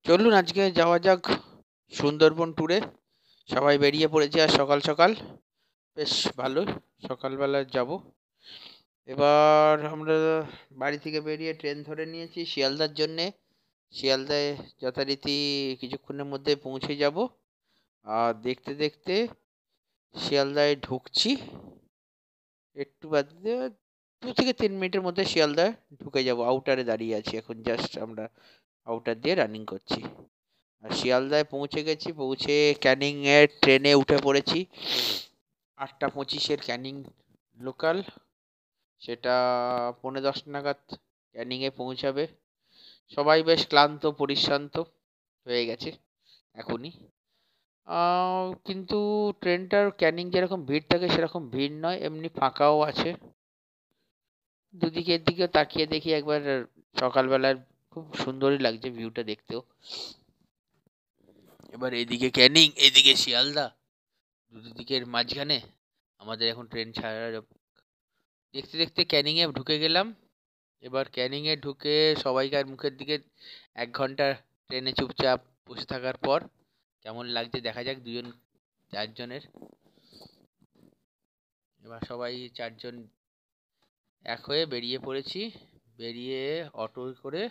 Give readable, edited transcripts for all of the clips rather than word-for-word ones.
চলুন আজকে যাওয়া যাক সুন্দরবন ট্যুরে। সবাই বেরিয়ে পড়েছে আর সকাল সকাল, বেশ ভালো। সকালবেলা যাব। এবার আমরা বাড়ি থেকে বেরিয়ে ট্রেন ধরে নিয়েছি শিয়ালদার জন্যে। শিয়ালদায় যথারীতি কিছুক্ষণের মধ্যে পৌঁছে যাব। আর দেখতে দেখতে শিয়ালদায় ঢুকছি। একটু বাদ দিয়ে 2 থেকে 3 মিনিটের মধ্যে শিয়ালদায় ঢুকে যাব। আউটারে দাঁড়িয়ে আছি এখন, জাস্ট আমরা আউটার দিয়ে রানিং করছি। আর শিয়ালদায় পৌঁছে গেছি। পৌঁছে ক্যানিং এর ট্রেনে উঠে পড়েছি। 8:25-এর ক্যানিং লোকাল। সেটা 9:45 নাগাদ ক্যানিংয়ে পৌঁছাবে। সবাই বেশ ক্লান্ত পরিশ্রান্ত হয়ে গেছে এখনই। কিন্তু ট্রেনটার ক্যানিং যেরকম ভিড় থাকে সেরকম ভিড় নয়, এমনি ফাঁকাও আছে। দুদিকের দিকে তাকিয়ে দেখি একবার। সকালবেলার খুব সুন্দরই লাগছে ভিউটা দেখতেও। এবার এদিকে ক্যানিং, এদিকে শিয়ালদা, দুদিকের মাঝখানে আমাদের এখন ট্রেন ছাড়া। দেখতে দেখতে ক্যানিংয়ে ঢুকে গেলাম। এবার ক্যানিংয়ে ঢুকে সবাইকার মুখের দিকে 1 ঘন্টা ট্রেনে চুপচাপ বসে থাকার পর কেমন লাগছে দেখা যাক 4জনের। এবার সবাই 4জন এক হয়ে বেরিয়ে পড়েছি। বেরিয়ে অটো করে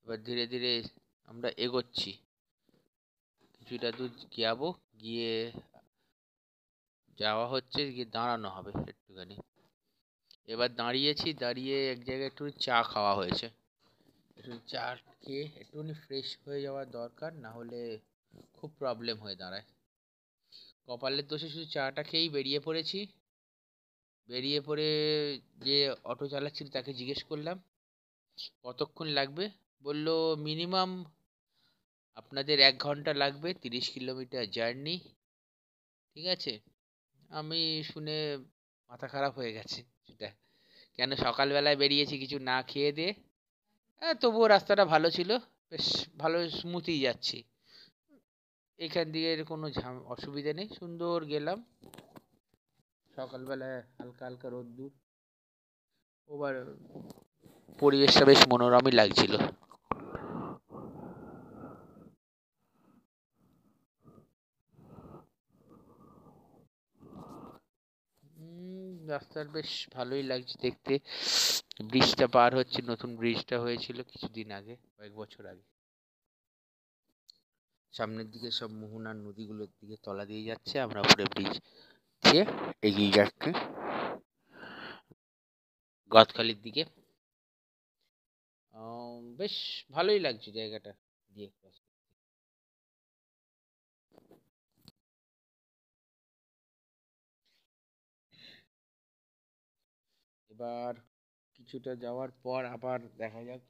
এবার ধীরে ধীরে আমরা এগোচ্ছি। কিছুটা দূর যাবো, গিয়ে যাওয়া হচ্ছে, গিয়ে দাঁড়ানো হবে একটুখানি। এবার দাঁড়িয়েছি, দাঁড়িয়ে এক জায়গায় একটু চা খাওয়া হয়েছে। একটু চা খেয়ে একটুখানি ফ্রেশ হয়ে যাওয়া দরকার, না হলে খুব প্রবলেম হয়ে দাঁড়ায়। কপালের দোষে শুধু চাটা খেয়েই বেরিয়ে পড়েছি। বেরিয়ে পড়ে যে অটো চালাচ্ছিল তাকে জিজ্ঞেস করলাম কতক্ষণ লাগবে। বলল মিনিমাম আপনাদের 1 ঘন্টা লাগবে, 30 কিলোমিটার জার্নি। ঠিক আছে। আমি শুনে মাথা খারাপ হয়ে গেছে সেটা। কেন সকালবেলায় বেরিয়েছি কিছু না খেয়ে দিয়ে। তবুও রাস্তাটা ভালো ছিল, বেশ ভালো স্মুথই যাচ্ছি। এখান দিয়ে কোনো অসুবিধা নেই, সুন্দর গেলাম। সকালবেলায় হালকা হালকা রোদ্দুর, ওবার পরিবেশটা বেশ মনোরমই লাগছিল। রাস্তার বেশ ভালোই লাগছে দেখতে। ব্রিজটা পার হচ্ছে, নতুন ব্রিজটা হয়েছিল কিছুদিন আগে, কয়েক বছর আগে। সামনের দিকে সব মোহনার নদীগুলোর দিকে তলা দিয়ে যাচ্ছে, আমরা উপরে ব্রিজ দিয়ে এগিয়ে যাচ্ছি গদখালির দিকে। বেশ ভালোই লাগছে জায়গাটা দিয়ে। এবার কিছুটা যাওয়ার পর আবার দেখা যাক।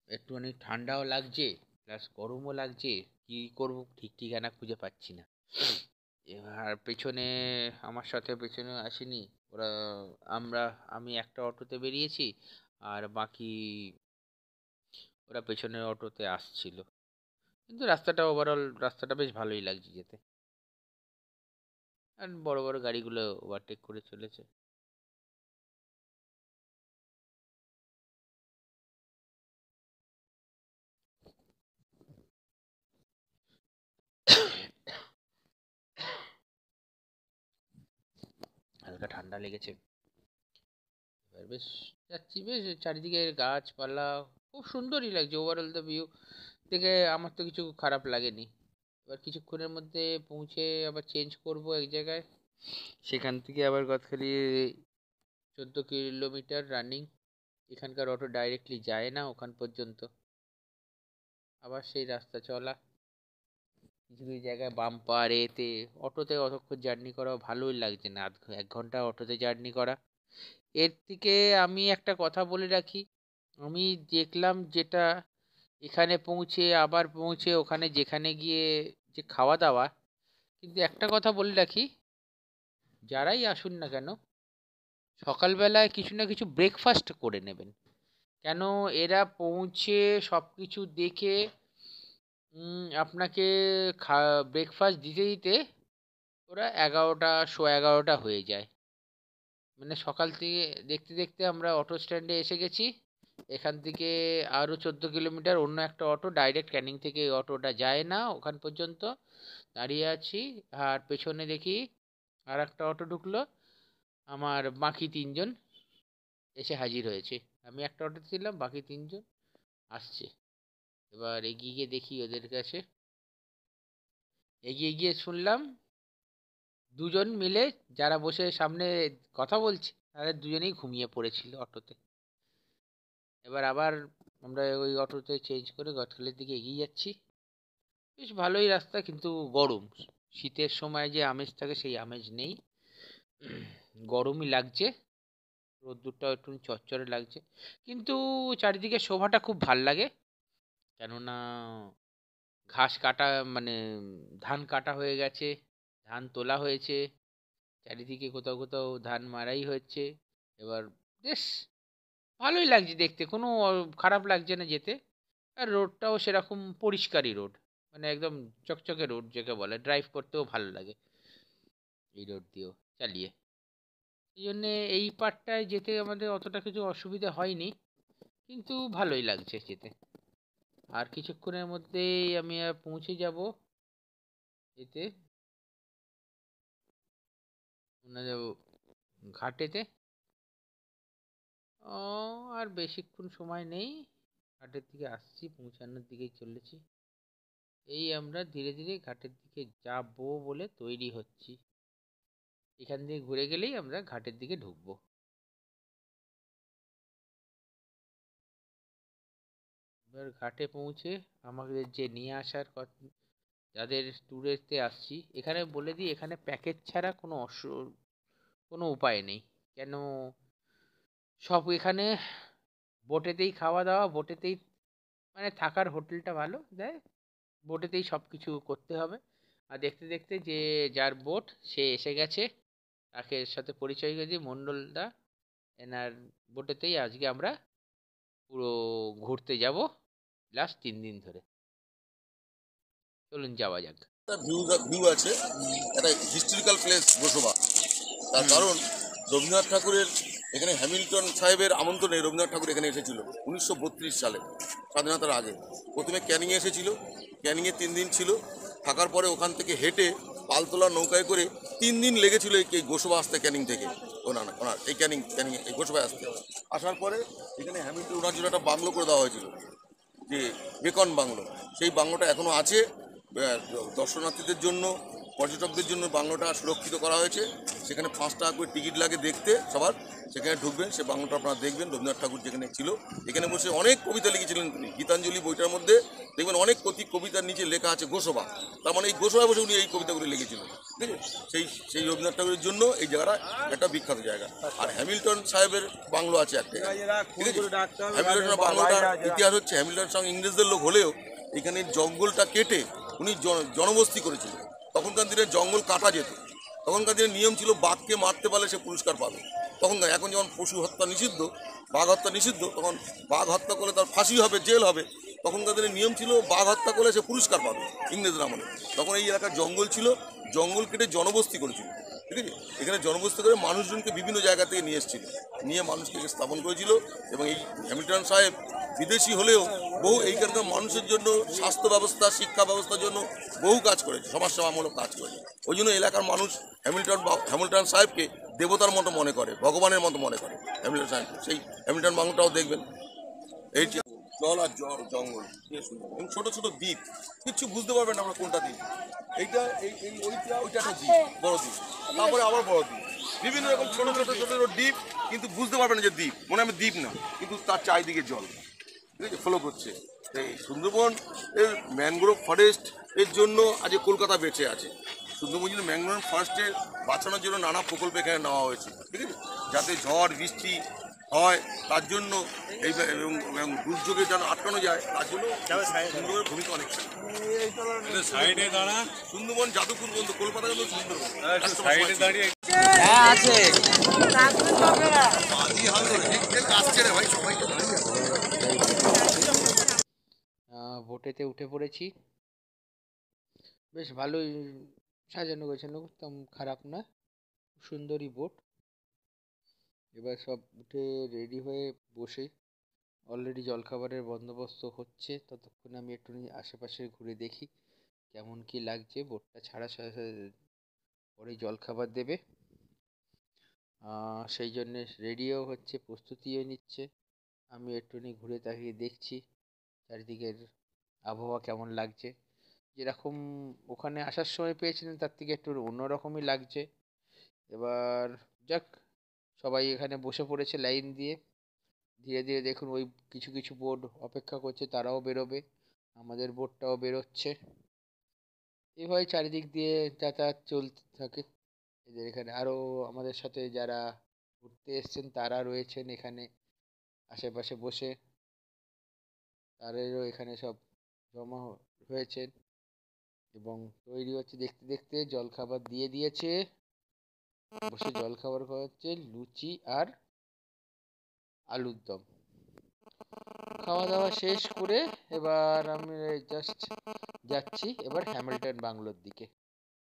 একটুখানি ঠান্ডাও লাগছে, প্লাস গরমও লাগছে। কি করব ঠিক ঠিকানা খুঁজে পাচ্ছি না। এবার পেছনে আমার সাথে পেছনে আসেনি ওরা। আমি একটা অটোতে বেরিয়েছি, আর বাকি ওরা পেছনের অটোতে আসছিল। কিন্তু রাস্তাটা বেশ ভালোই লাগছে যেতে। আর বড় বড় গাড়িগুলো ওভারটেক করে চলেছে। হালকা ঠান্ডা লেগেছে। এবার বেশ যাচ্ছি, বেশ চারিদিকে গাছপালা, খুব সুন্দরই লাগছে। ওভারঅল দ্য ভিউ দেখে আমার তো কিছু খারাপ লাগেনি। এবার কিছুক্ষণের মধ্যে পৌঁছে আবার চেঞ্জ করব এক জায়গায়। সেখান থেকে আবার গদখালি 14 কিলোমিটার রানিং। এখানকার অটো ডাইরেক্টলি যায় না ওখান পর্যন্ত, আবার সেই রাস্তা চলা। কিছু কিছু জায়গায় বাম্পার এতে অটোতে অতক্ষণ জার্নি করা ভালোই লাগছে না। 1 ঘন্টা অটোতে জার্নি করা। এর থেকে আমি একটা কথা বলে রাখি, আমি দেখলাম যেটা, এখানে পৌঁছে আবার পৌঁছে ওখানে যেখানে গিয়ে যে খাওয়া দাওয়া, কিন্তু একটা কথা বলে রাখি, যারাই আসুন না কেন সকালবেলায় কিছু না কিছু ব্রেকফাস্ট করে নেবেন। কেন, এরা পৌঁছে সব কিছু দেখে আপনাকে ব্রেকফাস্ট দিতে দিতে ওরা 11টা, 11:15 হয়ে যায়। মানে সকাল থেকে দেখতে দেখতে আমরা অটো স্ট্যান্ডে এসে গেছি। এখান থেকে আরও 14 কিলোমিটার অন্য একটা অটো ডাইরেক্ট ক্যানিং থেকে এই অটোটা যায় না ওখান পর্যন্ত। দাঁড়িয়ে আছি আর পেছনে দেখি আর একটা অটো ঢুকলো, আমার বাকি 3জন এসে হাজির হয়েছে। আমি একটা অটোতে ছিলাম, বাকি 3জন আসছে। এবার এগিয়ে গিয়ে দেখি ওদের কাছে, এগিয়ে গিয়ে শুনলাম দুজন মিলে যারা বসে সামনে কথা বলছে তাদের দুজনেই ঘুমিয়ে পড়েছিল অটোতে। এবার আবার আমরা ওই অটোতে চেঞ্জ করে গতকালের দিকে এগিয়ে যাচ্ছি। বেশ ভালোই রাস্তা, কিন্তু গরম। শীতের সময় যে আমেজ থাকে সেই আমেজ নেই, গরমই লাগছে। রোদ্দুরটাও একটু চচ্চরে লাগছে, কিন্তু চারিদিকে শোভাটা খুব ভাল লাগে। কেননা ঘাস কাটা, মানে ধান কাটা হয়ে গেছে, ধান তোলা হয়েছে, চারিদিকে কোথাও কোথাও ধান মারাই হচ্ছে। এবার বেশ ভালোই লাগছে দেখতে, কোনো খারাপ লাগছে না যেতে। আর রোডটাও সেরকম পরিষ্কারই রোড, মানে একদম চকচকে রোড যাকে বলে, ড্রাইভ করতেও ভালো লাগে এই রোড দিয়েও চালিয়ে। এই জন্যে এই পার্টটায় যেতে আমাদের অতটা কিছু অসুবিধা হয়নি, কিন্তু ভালোই লাগছে যেতে। আর কিছুক্ষণের মধ্যেই আমি পৌঁছে যাব এতে, ওনাদের ঘাটেতে। আর বেশিক্ষণ সময় নেই, ঘাটের দিকে আসছি, পৌঁছানোর দিকেই চলেছি। এই আমরা ধীরে ধীরে ঘাটের দিকে যাবো বলে তৈরি হচ্ছি। এখান দিয়ে ঘুরে গেলেই আমরা ঘাটের দিকে ঢুকবো। এবার ঘাটে পৌঁছে আমাদের যে নিয়ে আসার কথা, যাদের ট্যুরেতে আসছি, এখানে বলে দিই এখানে প্যাকেজ ছাড়া কোনো উপায় নেই। কেন, সব এখানে বোটেতেই খাওয়া দাওয়া, বোটেতেই মানে থাকার হোটেলটা ভালো দেয়, বোটেতেই সব কিছু করতে হবে। আর দেখতে দেখতে যে যার বোট সে এসে গেছে, তাকে এর সাথে পরিচয় করে দিই, মণ্ডলদা। এনার বোটেতেই আজকে আমরা পুরো ঘুরতে যাব লাস্ট 3 দিন ধরে। চলুন যাওয়া যাক। একটা ভিউ আছে, একটা হিস্টোরিক্যাল প্লেস গোসবা। তার কারণ রবীন্দ্রনাথ ঠাকুরের এখানে হ্যামিল্টন সাহেবের আমন্ত্রণে রবীন্দ্রনাথ ঠাকুর এখানে এসেছিল 1932 সালে, স্বাধীনতার আগে। প্রথমে ক্যানিংয়ে এসেছিল, ক্যানিংয়ে 3 দিন ছিল, থাকার পরে ওখান থেকে হেঁটে পালতোলা নৌকায় করে 3 দিন লেগেছিল এই গোসবা আসতে, ক্যানিং থেকে। ও না না, ওনার এই ক্যানিং এই গোসবায় আসতে। আসার পরে এখানে হ্যামিল্টন ওনার জন্য একটা বাংলো করে দেওয়া হয়েছিল, যে বেকন বাংলো। সেই বাংলোটা এখনও আছে। দর্শনার্থীদের জন্য, পর্যটকদের জন্য বাংলোটা সুরক্ষিত করা হয়েছে। সেখানে 5 টাকা করে টিকিট লাগে দেখতে সবার। সেখানে ঢুকবেন, সে বাংলোটা আপনারা দেখবেন। রবীন্দ্রনাথ ঠাকুর যেখানে ছিল, এখানে বসে অনেক কবিতা লিখেছিলেন তিনি। গীতাঞ্জলি বইটার মধ্যে দেখবেন অনেক কবিতার নিচে লেখা আছে গোসবা। তার মানে এই গোসবায় বসে উনি এই কবিতাগুলি লিখেছিলেন, ঠিক আছে? সেই রবীন্দ্রনাথ ঠাকুরের জন্য এই জায়গাটা একটা বিখ্যাত জায়গা। আর হ্যামিল্টন সাহেবের বাংলো আছে একটা, ঠিক আছে? হ্যামিল্টন বাংলোটার ইতিহাস হচ্ছে, হ্যামিল্টন সঙ্গে ইংরেজদের লোক হলেও এখানে জঙ্গলটা কেটে উনি জনবস্তি করেছিল। তখনকার দিনে জঙ্গল কাটা যেত, তখনকার দিনে নিয়ম ছিল বাঘকে মারতে পারলে সে পুরস্কার পাবে। তখনকার, এখন যেমন পশু হত্যা নিষিদ্ধ, বাঘ হত্যা নিষিদ্ধ, তখন বাঘ হত্যা করলে তার ফাঁসি হবে, জেল হবে। তখনকার দিনে নিয়ম ছিল বাঘ হত্যা করলে সে পুরস্কার পাবে, ইংরেজরা আমলে। তখন এই এলাকার জঙ্গল ছিল, জঙ্গল কেটে জনবস্তি করেছিল, ঠিক আছে? এখানে জনবস্তি করে মানুষজনকে বিভিন্ন জায়গা থেকে নিয়ে এসেছিল, নিয়ে মানুষকে স্থাপন করেছিল। এবং এই হ্যামিল্টন সাহেব বিদেশি হলেও বহু এইখানকার মানুষের জন্য, স্বাস্থ্য ব্যবস্থা, শিক্ষা ব্যবস্থার জন্য বহু কাজ করেছে, সমাজসেবামূলক কাজ করেছে। ওই জন্য এলাকার মানুষ হ্যামিল্টন সাহেবকে দেবতার মতো মনে করে, ভগবানের মতো মনে করে হ্যামিল্টন সাহেব। সেই হ্যামিল্টন বাংলোটাও দেখবেন। এই যে জল আর জঙ্গল, এবং ছোট ছোট দ্বীপ, কিচ্ছু বুঝতে পারবেন না আমরা কোনটা দ্বীপ। এইটা ওইটা একটা দ্বীপ, বড় দ্বীপ, তারপরে আবার বড় দ্বীপ, বিভিন্ন রকম ছোট ছোট ছোট ছোট দ্বীপ। কিন্তু বুঝতে পারবেন না যে দ্বীপ, মনে হবে দ্বীপ না, কিন্তু তার চারিদিকে জল, ঠিক আছে, ফলো করছে। এই সুন্দরবন এর ম্যানগ্রোভ ফরেস্ট এর জন্য আজ কলকাতা বেঁচে আছে। সুন্দরবন জন্য ম্যানগ্রোভ ফরেস্টের বাঁচানোর জন্য নানা প্রকল্প এখানে নেওয়া হয়েছে, ঠিক আছে, যাতে ঝড় বৃষ্টি হয় তার জন্য, এই এবং দুর্যোগে যেন আটকানো যায় তার জন্য সুন্দরবনের ভূমিকা অনেক। সাইডে দাঁড়া, সুন্দরবন যাদবপুর বন্ধু, কলকাতা কিন্তু সুন্দরবন সাইডে দাঁড়িয়ে আছে। বোটেতে উঠে পড়েছি, বেশ ভালোই সাজানো গোছানো, তেমন খারাপ না, সুন্দরী বোট। এবার সব উঠে রেডি হয়ে বসে অলরেডি জলখাবারের বন্দোবস্ত হচ্ছে, ততক্ষণে আমি একটু আশেপাশে ঘুরে দেখি কেমন কি লাগছে। বোটটা ছাড়ার সাথে সাথে পরেই জলখাবার দেবে, সেই জন্যে রেডিও হচ্ছে, প্রস্তুতিও নিচ্ছে। আমি একটুখানি ঘুরে তাকিয়ে দেখছি চারিদিকের আবহাওয়া কেমন লাগছে। যেরকম ওখানে আসার সময় পেয়েছিলেন তার থেকে একটু অন্যরকমই লাগছে। এবার যাক, সবাই এখানে বসে পড়েছে লাইন দিয়ে। ধীরে ধীরে দেখুন ওই কিছু কিছু বোট অপেক্ষা করছে, তারাও বেরোবে, আমাদের বোটটাও বেরোচ্ছে। এভাবে চারিদিক দিয়ে যাতায়াত চলতে থাকে। এদের এখানে আরও আমাদের সাথে যারা ঘুরতে এসছেন তারা রয়েছেন এখানে আশেপাশে বসে, তাদেরও এখানে সব জমা হয়েছেন এবং তৈরি হচ্ছে। দেখতে দেখতে জলখাবার দিয়ে দিয়েছে, বসে জলখাবার খাওয়া হচ্ছে, লুচি আর আলুর দম। খাওয়া দাওয়া শেষ করে এবার আমি জাস্ট যাচ্ছি এবার হ্যামিল্টন বাংলোর দিকে।